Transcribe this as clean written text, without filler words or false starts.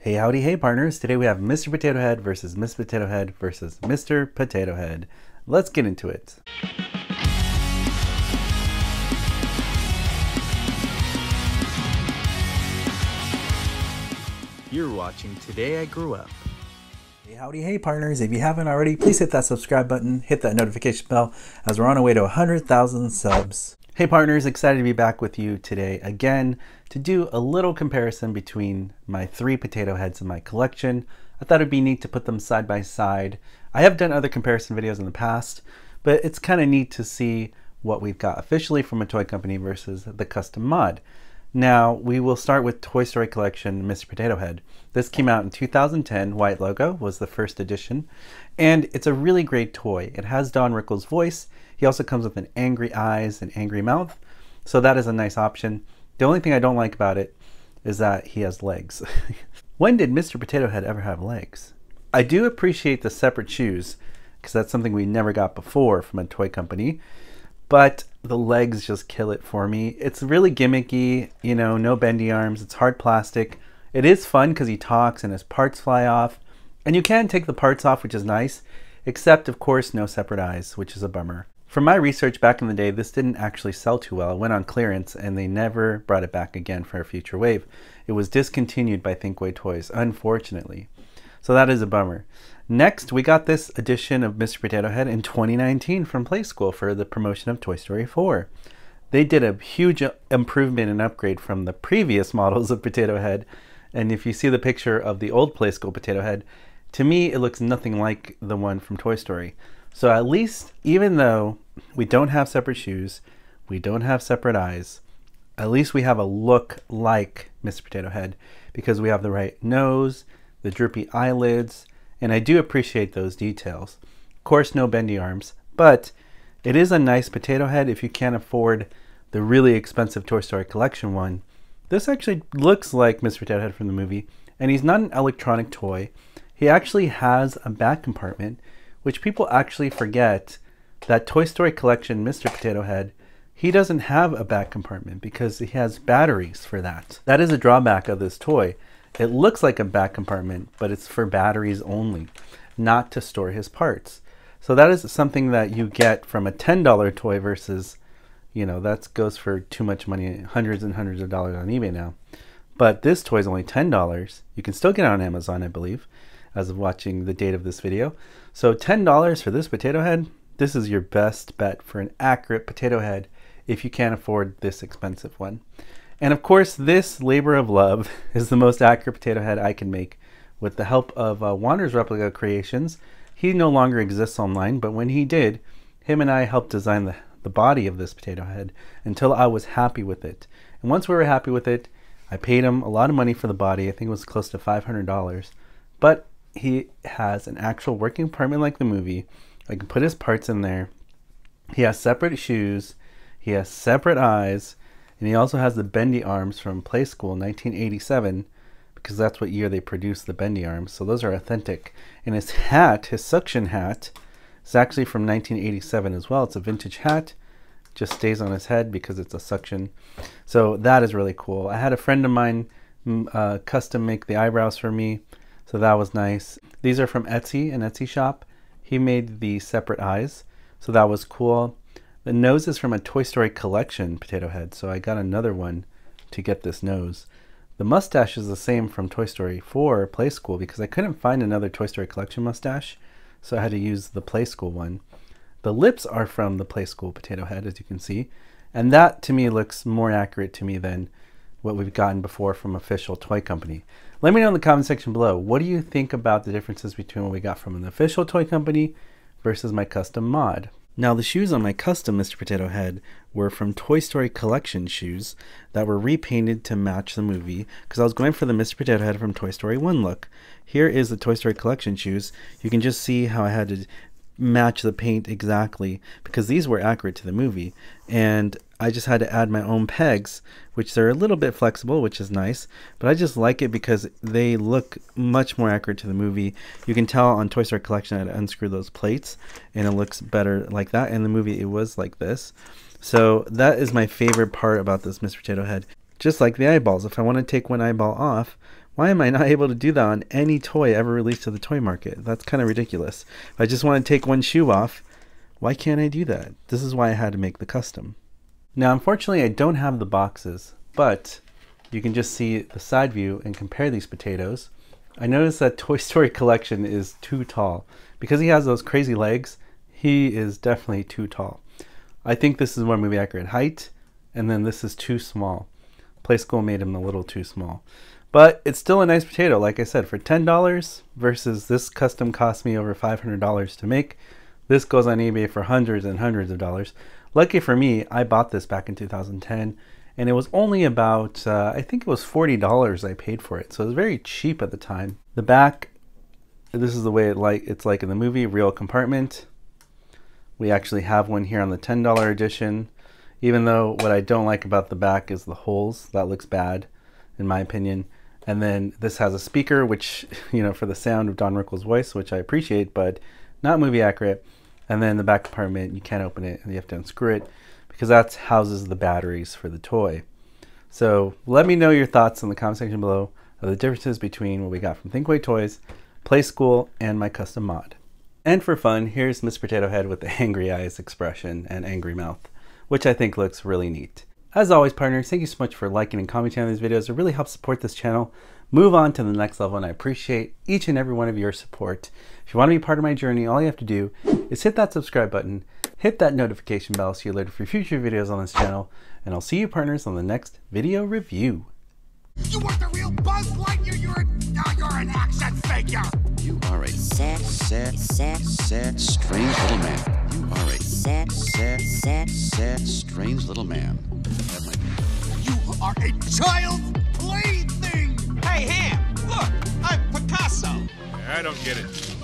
Hey howdy hey partners, today we have Mr. Potato Head versus Miss Potato Head versus Mr. Potato Head. Let's get into it. You're watching Today I Grew Up. Hey howdy hey partners, if you haven't already, please hit that subscribe button, hit that notification bell as we're on our way to 100,000 subs. Hey partners, excited to be back with you today again to do a little comparison between my 3 potato heads in my collection. I thought it'd be neat to put them side by side. I have done other comparison videos in the past, but it's kind of neat to see what we've got officially from a toy company versus the custom mod. Now, we will start with Toy Story Collection Mr. Potato Head. This came out in 2010, white logo was the first edition, and it's a really great toy. It has Don Rickles' voice. He also comes with an angry eyes and angry mouth, so that is a nice option. The only thing I don't like about it is that he has legs. When did Mr. Potato Head ever have legs? I do appreciate the separate shoes, because that's something we never got before from a toy company, but the legs just kill it for me. It's really gimmicky, you know, no bendy arms, it's hard plastic. It is fun because he talks and his parts fly off, and you can take the parts off, which is nice, except of course no separate eyes, which is a bummer. From my research back in the day, this didn't actually sell too well. It went on clearance and they never brought it back again for a future wave. It was discontinued by Thinkway Toys, unfortunately. So that is a bummer. Next, we got this edition of Mr. Potato Head in 2019 from Playskool for the promotion of Toy Story 4. They did a huge improvement and upgrade from the previous models of Potato Head. And if you see the picture of the old Playskool Potato Head, to me it looks nothing like the one from Toy Story. So at least, even though we don't have separate shoes, we don't have separate eyes, at least we have a look like Mr. Potato Head because we have the right nose, the droopy eyelids, and I do appreciate those details. Of course, no bendy arms, but it is a nice potato head if you can't afford the really expensive Toy Story Collection one. This actually looks like Mr. Potato Head from the movie, and he's not an electronic toy. He actually has a back compartment, which people actually forget that Toy Story Collection Mr. Potato Head, he doesn't have a back compartment because he has batteries for that. That is a drawback of this toy. It looks like a back compartment, but it's for batteries only, not to store his parts. So that is something that you get from a $10 toy versus, you know, that goes for too much money, hundreds and hundreds of dollars on eBay now. But this toy is only $10. You can still get it on Amazon, I believe, as of watching the date of this video. So $10 for this potato head, this is your best bet for an accurate potato head if you can't afford this expensive one. And of course, this labor of love is the most accurate potato head I can make with the help of Wander's Replica Creations. He no longer exists online, but when he did, him and I helped design the body of this potato head until I was happy with it. And once we were happy with it, I paid him a lot of money for the body. I think it was close to $500. But he has an actual working compartment like the movie. I can put his parts in there. He has separate shoes. He has separate eyes. And he also has the bendy arms from Playskool 1987, because that's what year they produced the bendy arms. So those are authentic. And his hat, his suction hat, is actually from 1987 as well. It's a vintage hat. Just stays on his head because it's a suction. So that is really cool. I had a friend of mine custom make the eyebrows for me. So that was nice. These are from Etsy, an Etsy shop. He made the separate eyes. So that was cool. The nose is from a Toy Story Collection potato head, so I got another one to get this nose. The mustache is the same from Toy Story 4 Playskool because I couldn't find another Toy Story Collection mustache, so I had to use the Playskool one. The lips are from the Playskool potato head, as you can see, and that to me looks more accurate to me than what we've gotten before from official toy company. Let me know in the comment section below, what do you think about the differences between what we got from an official toy company versus my custom mod? Now the shoes on my custom Mr. Potato Head were from Toy Story Collection shoes that were repainted to match the movie because I was going for the Mr. Potato Head from Toy Story 1 look. Here is the Toy Story Collection shoes. You can just see how I had to match the paint exactly because these were accurate to the movie, and I just had to add my own pegs, which they're a little bit flexible, which is nice, but I just like it because they look much more accurate to the movie. You can tell on Toy Story Collection I had to unscrew those plates and it looks better like that. In the movie it was like this. So that is my favorite part about this Mr. Potato Head. Just like the eyeballs, if I want to take one eyeball off, Why am I not able to do that on any toy ever released to the toy market? That's kind of ridiculous. If I just want to take one shoe off, why can't I do that? This is why I had to make the custom. Now, unfortunately, I don't have the boxes, but you can just see the side view and compare these potatoes. I noticed that Toy Story Collection is too tall. Because he has those crazy legs, he is definitely too tall. I think this is more movie accurate height, and then this is too small. Playskool made him a little too small. But it's still a nice potato, like I said, for $10 versus this custom cost me over $500 to make. This goes on eBay for hundreds and hundreds of dollars. Lucky for me, I bought this back in 2010, and it was only about, I think it was $40 I paid for it. So it was very cheap at the time. The back, this is the way it's like in the movie, real compartment. We actually have one here on the $10 edition, even though what I don't like about the back is the holes. That looks bad, in my opinion. And then this has a speaker, which, you know, for the sound of Don Rickles' voice, which I appreciate, but not movie accurate. And then the back compartment, you can't open it, and you have to unscrew it, because that houses the batteries for the toy. So let me know your thoughts in the comment section below of the differences between what we got from Thinkway Toys, Playskool, and my custom mod. And for fun, here's Mr. Potato Head with the angry eyes expression and angry mouth, which I think looks really neat. As always, partners, thank you so much for liking and commenting on these videos. It really helps support this channel move on to the next level, and I appreciate each and every one of your support. If you want to be part of my journey, all you have to do is hit that subscribe button, hit that notification bell so you're alerted for future videos on this channel, and I'll see you, partners, on the next video review. You weren't the real Buzz Lightyear, you're an action figure! You are a sad, strange little man. You are a sad, strange little man. You are a child's plaything! Hey, Ham, look, I'm Picasso. I don't get it.